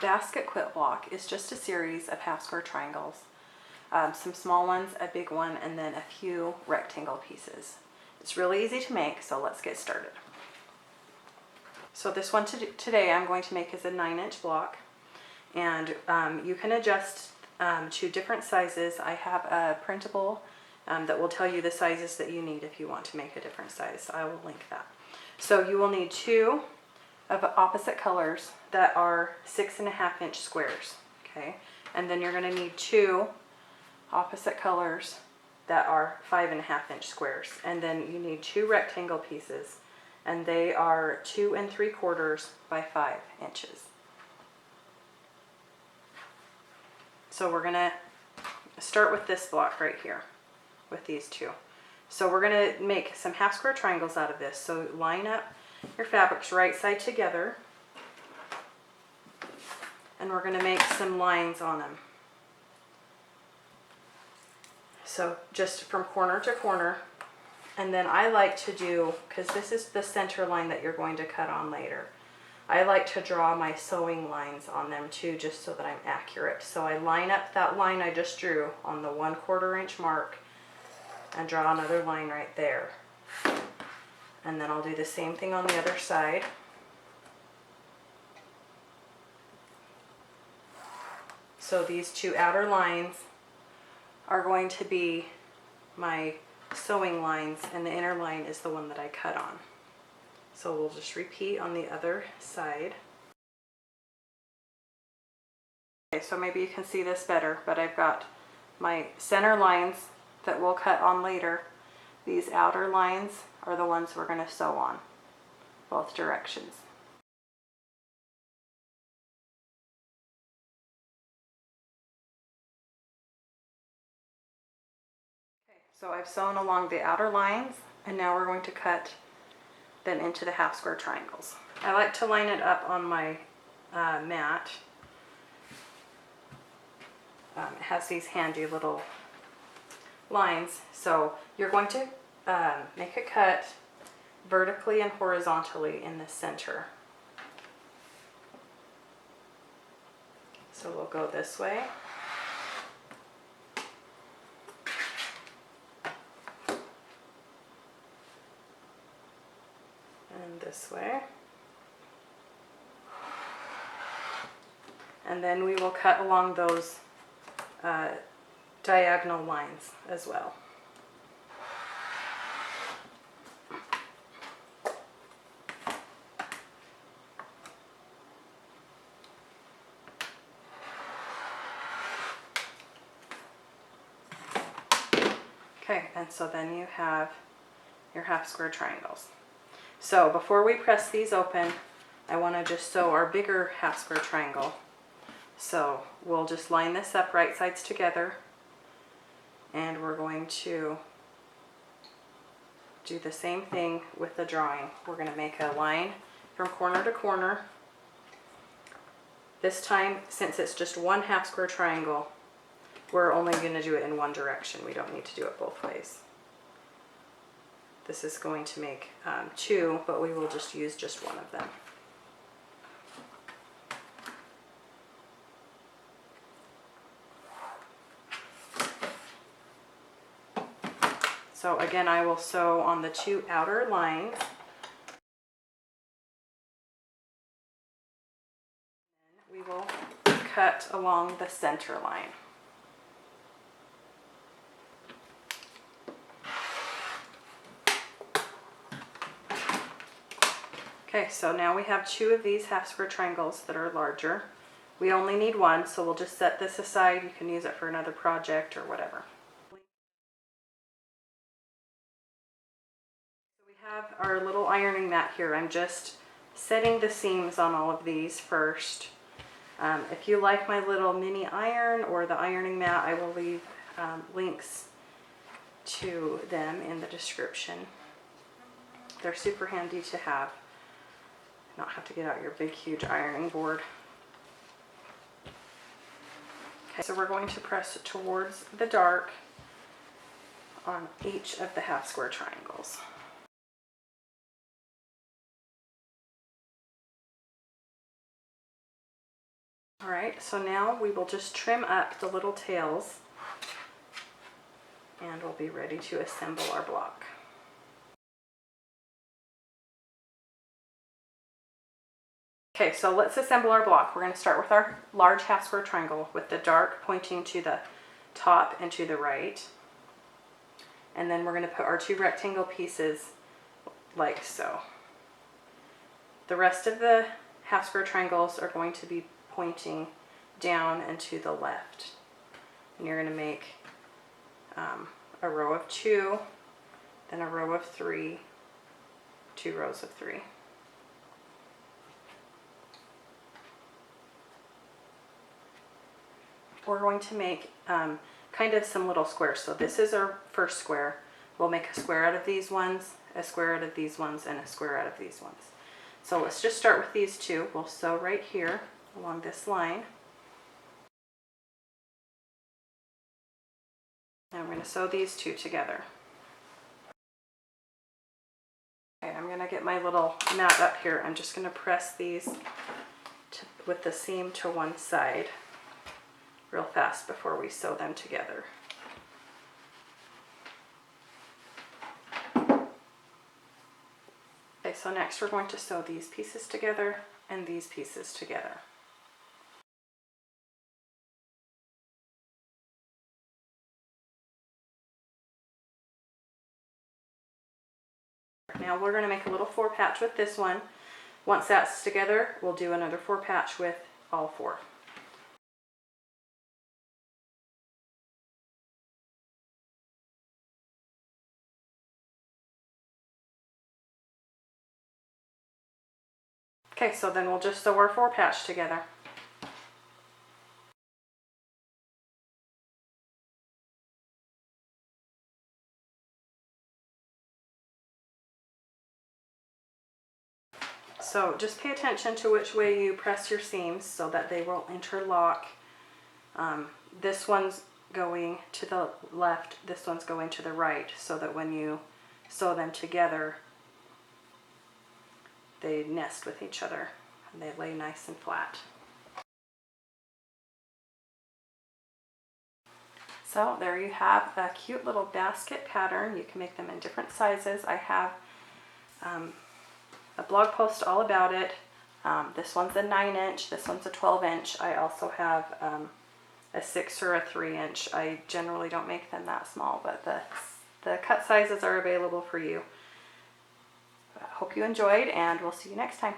Basket Quilt Block is just a series of half square triangles, some small ones, a big one, and then a few rectangle pieces. It's really easy to make, so let's get started. So this one today I'm going to make is a 9-inch block, and you can adjust to different sizes. I have a printable that will tell you the sizes that you need if you want to make a different size. I will link that. So you will need 2 of opposite colors that are 6.5-inch squares, okay? And then you're going to need 2 opposite colors that are 5.5-inch squares. And then you need 2 rectangle pieces, and they are 2 3/4 by 5 inches. So we're going to start with this block right here with these 2. So we're going to make some half square triangles out of this. So line up your fabrics right side together, and we're going to make some lines on them. So just from corner to corner. And then I like to do, because this is the center line that you're going to cut on later, I like to draw my sewing lines on them too, just so that I'm accurate. So I line up that line I just drew on the 1/4 inch mark and draw another line right there. And then I'll do the same thing on the other side. So these 2 outer lines are going to be my sewing lines, and the inner line is the one that I cut on. So we'll just repeat on the other side. Okay, so maybe you can see this better, but I've got my center lines that we'll cut on later. These outer lines are the ones we're going to sew on, both directions. Okay, so I've sewn along the outer lines, and now we're going to cut them into the half square triangles. I like to line it up on my mat. It has these handy little lines. So you're going to make a cut vertically and horizontally in the center. So we'll go this way. And this way. And then we will cut along those diagonal lines as well. Okay, and so then you have your half square triangles. So before we press these open, I want to just sew our bigger half square triangle. So we'll just line this up right sides together, and we're going to do the same thing with the drawing. We're going to make a line from corner to corner. This time, since it's just one half square triangle, we're only going to do it in one direction. We don't need to do it both ways. This is going to make 2, but we will just use just one of them. So again, I will sew on the 2 outer lines. And we will cut along the center line. Okay, so now we have 2 of these half square triangles that are larger. We only need 1, so we'll just set this aside. You can use it for another project or whatever. Have our little ironing mat here. I'm just setting the seams on all of these first. If you like my little mini iron or the ironing mat, I will leave links to them in the description. They're super handy to have. Not have to get out your big huge ironing board. Okay, so we're going to press towards the dark on each of the half square triangles. All right, so now we will just trim up the little tails and we'll be ready to assemble our block. Okay, so let's assemble our block. We're going to start with our large half square triangle with the dark pointing to the top and to the right. And then we're going to put our 2 rectangle pieces like so. The rest of the half square triangles are going to be pointing down and to the left. And you're going to make a row of 2, then a row of 3, 2 rows of 3. We're going to make kind of some little squares. So this is our first square. We'll make a square out of these ones, a square out of these ones, and a square out of these ones. So let's just start with these 2. We'll sew right here along this line. And we're going to sew these 2 together. Okay, I'm going to get my little mat up here. I'm just going to press these with the seam to one side real fast before we sew them together. Okay, so next we're going to sew these pieces together and these pieces together. Now we're going to make a little 4 patch with this one. Once that's together, we'll do another 4 patch with all 4. Okay, so then we'll just sew our 4 patch together. So just pay attention to which way you press your seams so that they will interlock. This one's going to the left, this one's going to the right, so that when you sew them together, they nest with each other and they lay nice and flat. So there you have a cute little basket pattern. You can make them in different sizes. I have a blog post all about it. This one's a 9-inch, this one's a 12-inch. I also have a 6 or a 3-inch. I generally don't make them that small, but the cut sizes are available for you. I hope you enjoyed, and we'll see you next time.